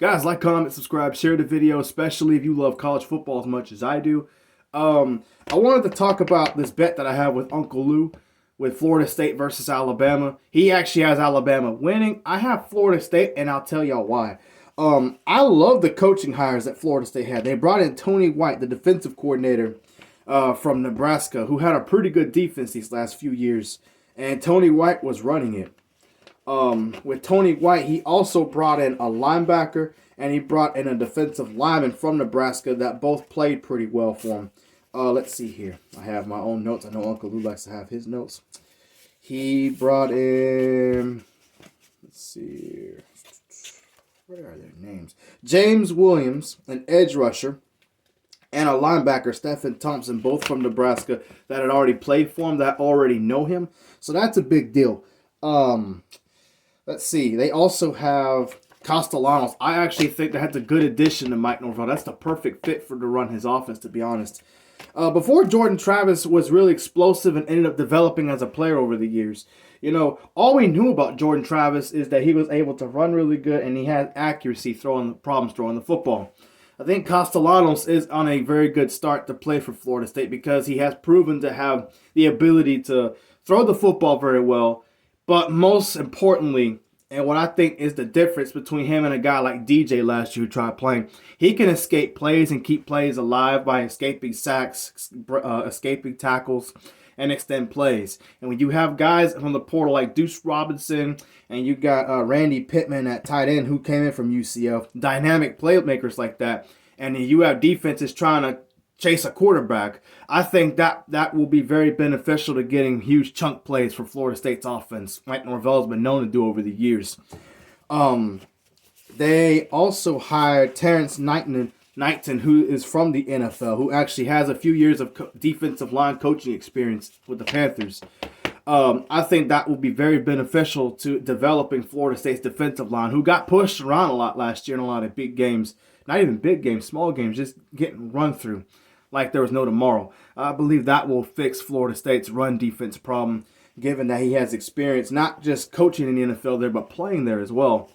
Guys, like, comment, subscribe, share the video, especially if you love college football as much as I do. I wanted to talk about this bet that I have with Uncle Lou with Florida State versus Alabama. He actually has Alabama winning. I have Florida State, and I'll tell y'all why. I love the coaching hires that Florida State had. They brought in Tony White, the defensive coordinator from Nebraska, who had a pretty good defense these last few years, and Tony White was running it. With Tony White, he also brought in a linebacker and he brought in a defensive lineman from Nebraska that both played pretty well for him. Let's see here. I have my own notes. I know Uncle Lou likes to have his notes. He brought in, let's see here. What are their names? James Williams, an edge rusher, and a linebacker, Stephen Thompson, both from Nebraska that had already played for him, that already know him. So that's a big deal. Let's see. They also have Castellanos. I actually think that's a good addition to Mike Norvell. That's the perfect fit to run his offense, to be honest. Before Jordan Travis was really explosive and ended up developing as a player over the years. You know, all we knew about Jordan Travis is that he was able to run really good and he had accuracy throwing the football. I think Castellanos is on a very good start to play for Florida State because he has proven to have the ability to throw the football very well. But most importantly, and what I think is the difference between him and a guy like DJ last year who tried playing, he can escape plays and keep plays alive by escaping sacks, escaping tackles, and extend plays. And when you have guys from the portal like Deuce Robinson and you got Randy Pittman at tight end who came in from UCF, dynamic playmakers like that, and you have defenses trying to chase a quarterback, I think that will be very beneficial to getting huge chunk plays for Florida State's offense, like Norvell's been known to do over the years. They also hired Terrence Knighton, who is from the NFL, who actually has a few years of defensive line coaching experience with the Panthers. I think that will be very beneficial to developing Florida State's defensive line, who got pushed around a lot last year in a lot of big games. Not even big games, small games, just getting run through like there was no tomorrow. I believe that will fix Florida State's run defense problem, given that he has experience not just coaching in the NFL there, but playing there as well.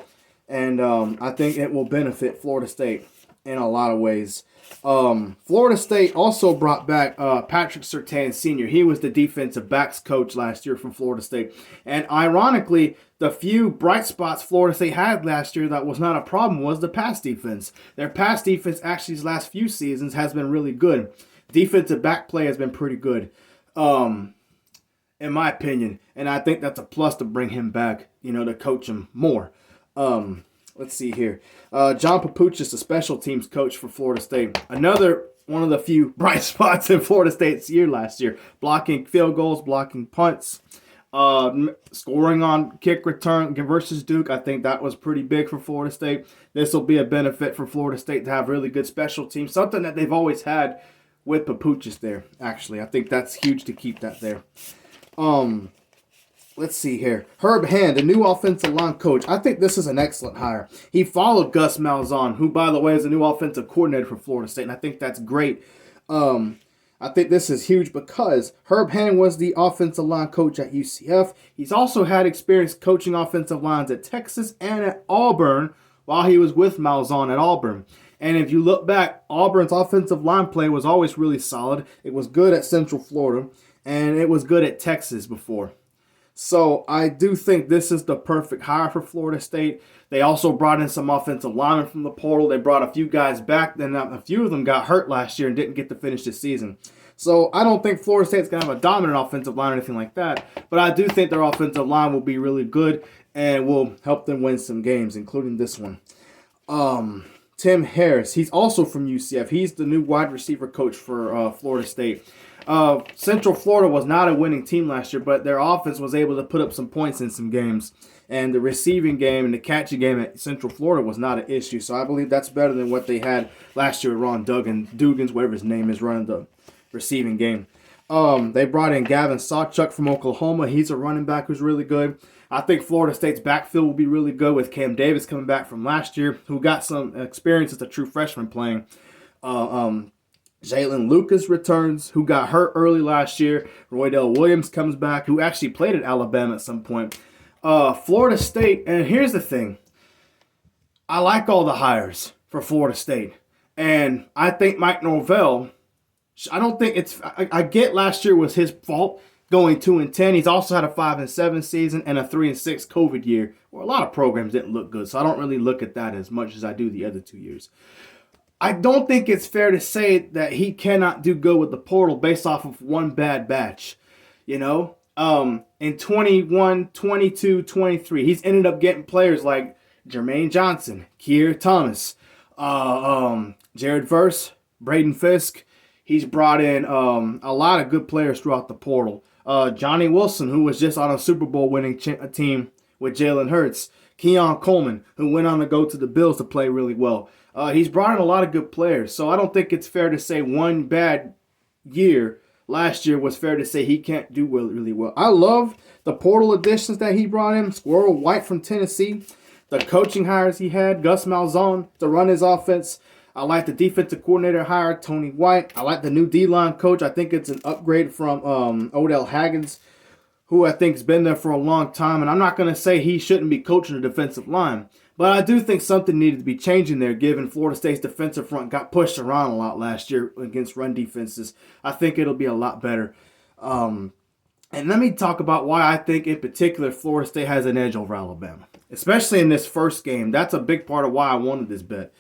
And I think it will benefit Florida State in a lot of ways. Florida State also brought back Patrick Surtain Sr. He was the defensive backs coach last year from Florida State. And ironically, the few bright spots Florida State had last year that was not a problem was the pass defense. Their pass defense actually these last few seasons has been really good. Defensive back play has been pretty good, in my opinion. And I think that's a plus to bring him back, to coach him more. Let's see here. John Papuchis, the special teams coach for Florida State. Another one of the few bright spots in Florida State's year last year. Blocking field goals, blocking punts, scoring on kick return versus Duke. I think that was pretty big for Florida State. This will be a benefit for Florida State to have really good special teams. Something that they've always had with Papuchis there, actually. I think that's huge to keep that there. Let's see here. Herb Hand, the new offensive line coach. I think this is an excellent hire. He followed Gus Malzahn, who, by the way, is the new offensive coordinator for Florida State, and I think that's great. I think this is huge because Herb Hand was the offensive line coach at UCF. He's also had experience coaching offensive lines at Texas and at Auburn while he was with Malzahn at Auburn. And if you look back, Auburn's offensive line play was always really solid. It was good at Central Florida, and it was good at Texas before. So I do think this is the perfect hire for Florida State. They also brought in some offensive linemen from the portal. They brought a few guys back, then a few of them got hurt last year and didn't get to finish the season. So I don't think Florida State's going to have a dominant offensive line or anything like that, but I do think their offensive line will be really good and will help them win some games, including this one. Tim Harris, he's also from UCF. He's the new wide receiver coach for Florida State. Central Florida was not a winning team last year, but their offense was able to put up some points in some games. And the receiving game and the catching game at Central Florida was not an issue. So I believe that's better than what they had last year with Ron Dugans, whatever his name is, running the receiving game. They brought in Gavin Sawchuk from Oklahoma. He's a running back who's really good. I think Florida State's backfield will be really good with Cam Davis coming back from last year, who got some experience as a true freshman playing. Jalen Lucas returns, who got hurt early last year. Roydell Williams comes back, who actually played at Alabama at some point. Florida State, and here's the thing. I like all the hires for Florida State. And I think Mike Norvell, I don't think it's, I get last year was his fault going 2-10. He's also had a 5-7 season and a 3-6 COVID year, where a lot of programs didn't look good. So I don't really look at that as much as I do the other 2 years. I don't think it's fair to say that he cannot do good with the portal based off of one bad batch. You know, in 21, 22, 23, he's ended up getting players like Jermaine Johnson, Keir Thomas, Jared Verse, Braden Fisk. He's brought in a lot of good players throughout the portal. Johnny Wilson, who was just on a Super Bowl winning team with Jalen Hurts. Keon Coleman, who went on to go to the Bills to play really well. He's brought in a lot of good players. So I don't think it's fair to say one bad year last year was fair to say he can't do really well. I love the portal additions that he brought in. Squirrel White from Tennessee. The coaching hires he had. Gus Malzahn to run his offense. I like the defensive coordinator hire, Tony White. I like the new D-line coach. I think it's an upgrade from Odell Haggins, who I think has been there for a long time. And I'm not going to say he shouldn't be coaching the defensive line, but I do think something needed to be changing there, given Florida State's defensive front got pushed around a lot last year against run defenses. I think it'll be a lot better. And let me talk about why I think, in particular, Florida State has an edge over Alabama, especially in this first game. That's a big part of why I wanted this bet.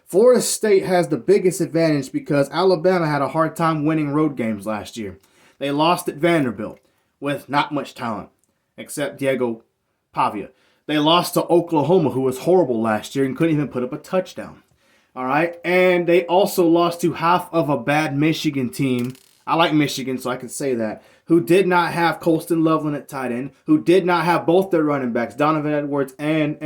Florida State has the biggest advantage because Alabama had a hard time winning road games last year. They lost at Vanderbilt with not much talent, except Diego Pavia. They lost to Oklahoma, who was horrible last year and couldn't even put up a touchdown. All right, and they also lost to half of a bad Michigan team. I like Michigan, so I can say that. Who did not have Colston Loveland at tight end, who did not have both their running backs, Donovan Edwards and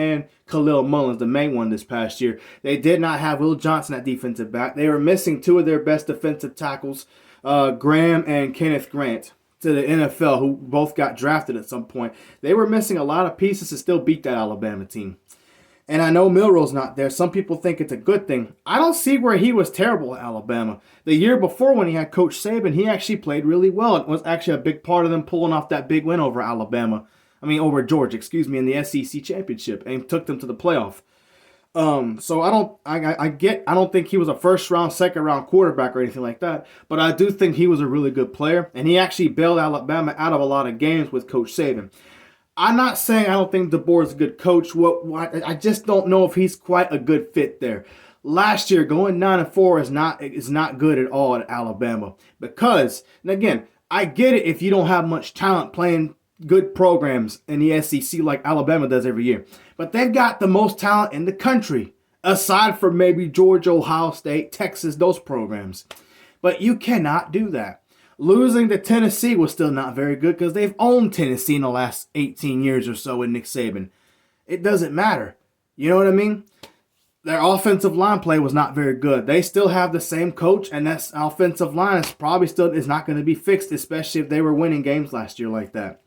Khalil Mullins, the main one this past year. They did not have Will Johnson at defensive back. They were missing two of their best defensive tackles, Graham and Kenneth Grant, to the NFL, who both got drafted at some point. They were missing a lot of pieces to still beat that Alabama team. And I know Milroe's not there. Some people think it's a good thing. I don't see where he was terrible at Alabama. The year before, when he had Coach Saban, he actually played really well. It was actually a big part of them pulling off that big win over over Georgia, in the SEC championship, and took them to the playoff. So I don't think he was a first round, second round quarterback or anything like that, but I do think he was a really good player, and he actually bailed Alabama out of a lot of games with Coach Saban. I'm not saying I don't think DeBoer is a good coach. I just don't know if he's quite a good fit there. Last year, going 9-4 is not good at all at Alabama because, and again, I get it if you don't have much talent playing good programs in the SEC like Alabama does every year, but they've got the most talent in the country, aside from maybe Georgia, Ohio State, Texas, those programs. But you cannot do that. Losing to Tennessee was still not very good because they've owned Tennessee in the last 18 years or so with Nick Saban. It doesn't matter. You know what I mean? Their offensive line play was not very good. They still have the same coach, and that offensive line is not going to be fixed, especially if they were winning games last year like that.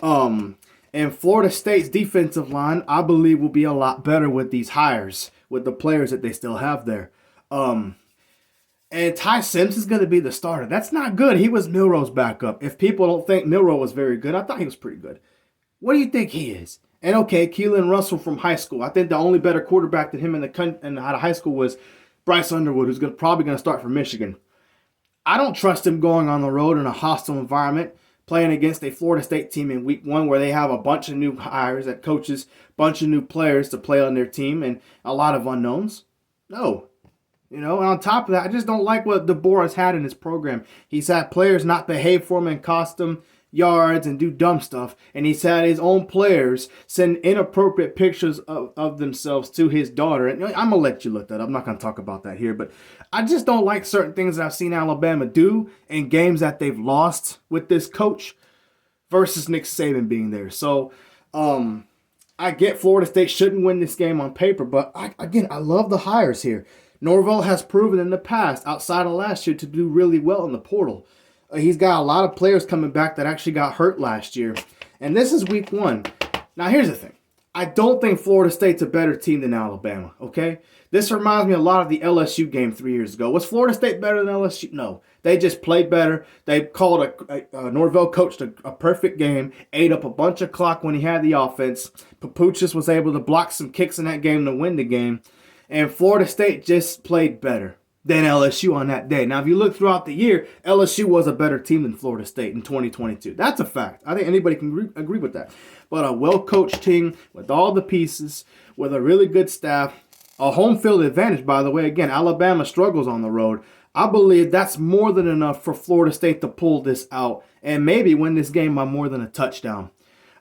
And Florida State's defensive line, I believe, will be a lot better with these hires, with the players that they still have there. And Ty Sims is going to be the starter. That's not good. He was Milroe's backup. If people don't think Milroe was very good, I thought he was pretty good. What do you think he is? And okay, Keelan Russell from high school. I think the only better quarterback than him out of high school was Bryce Underwood, who's probably going to start for Michigan. I don't trust him going on the road in a hostile environment, playing against a Florida State team in week 1 where they have a bunch of new hires at coaches, bunch of new players to play on their team, and a lot of unknowns. No. And on top of that, I just don't like what DeBoer has had in his program. He's had players not behave for him and cost him yards and do dumb stuff. And he's had his own players send inappropriate pictures of themselves to his daughter. And I'm going to let you look that up. I'm not going to talk about that here. But I just don't like certain things that I've seen Alabama do in games that they've lost with this coach versus Nick Saban being there. So, I get Florida State shouldn't win this game on paper. But, I love the hires here. Norvell has proven in the past, outside of last year, to do really well in the portal. He's got a lot of players coming back that actually got hurt last year. And this is week 1. Now, here's the thing. I don't think Florida State's a better team than Alabama, okay? This reminds me a lot of the LSU game 3 years ago. Was Florida State better than LSU? No. They just played better. They called Norvell coached a perfect game, ate up a bunch of clock when he had the offense. Papuchis was able to block some kicks in that game to win the game. And Florida State just played better than LSU on that day. Now, if you look throughout the year, LSU was a better team than Florida State in 2022. That's a fact. I think anybody can agree with that. But a well-coached team with all the pieces, with a really good staff, a home field advantage, by the way. Again, Alabama struggles on the road. I believe that's more than enough for Florida State to pull this out and maybe win this game by more than a touchdown.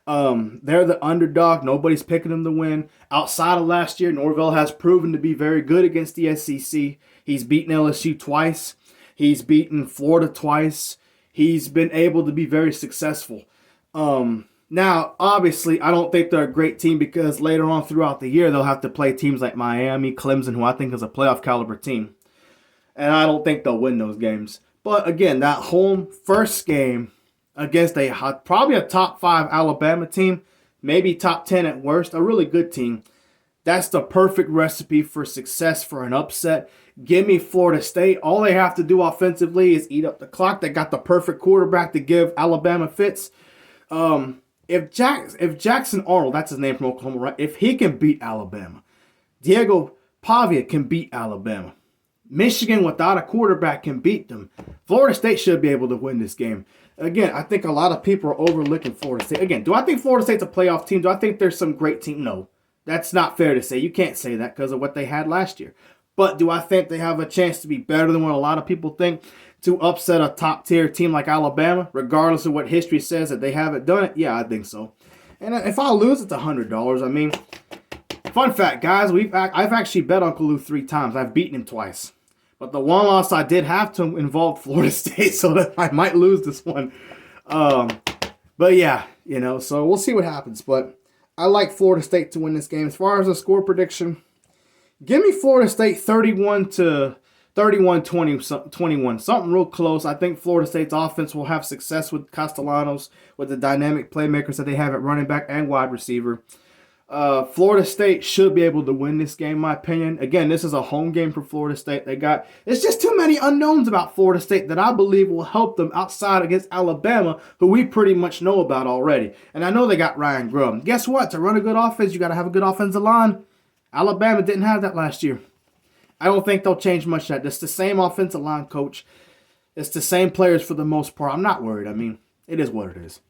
They're the underdog. Nobody's picking them to win. Outside of last year, Norvell has proven to be very good against the SEC. He's beaten LSU twice. He's beaten Florida twice. He's been able to be very successful. Now, obviously, I don't think they're a great team because later on throughout the year, they'll have to play teams like Miami, Clemson, who I think is a playoff caliber team. And I don't think they'll win those games. But again, that home first game against probably a top 5 Alabama team, maybe top 10 at worst, a really good team. That's the perfect recipe for success for an upset. Give me Florida State. All they have to do offensively is eat up the clock. They got the perfect quarterback to give Alabama fits. If Jackson Arnold, that's his name from Oklahoma, right? If he can beat Alabama, Diego Pavia can beat Alabama. Michigan without a quarterback can beat them. Florida State should be able to win this game. Again, I think a lot of people are overlooking Florida State. Again, do I think Florida State's a playoff team? Do I think there's some great team? No. That's not fair to say. You can't say that because of what they had last year. But do I think they have a chance to be better than what a lot of people think to upset a top-tier team like Alabama, regardless of what history says that they haven't done it? Yeah, I think so. And if I lose, it's $100. I mean, fun fact, guys, I've actually bet Uncle Lou 3 times. I've beaten him twice. But the one loss I did have to involved Florida State, so that I might lose this one. But yeah, so we'll see what happens. But I like Florida State to win this game. As far as the score prediction, give me Florida State 31-21, something real close. I think Florida State's offense will have success with Castellanos, with the dynamic playmakers that they have at running back and wide receiver. Florida State should be able to win this game, in my opinion. Again, this is a home game for Florida State. It's just too many unknowns about Florida State that I believe will help them outside against Alabama, who we pretty much know about already. And I know they got Ryan Grubb. Guess what? To run a good offense, you got to have a good offensive line. Alabama didn't have that last year. I don't think they'll change much of that. It's the same offensive line coach. It's the same players for the most part. I'm not worried. I mean, it is what it is.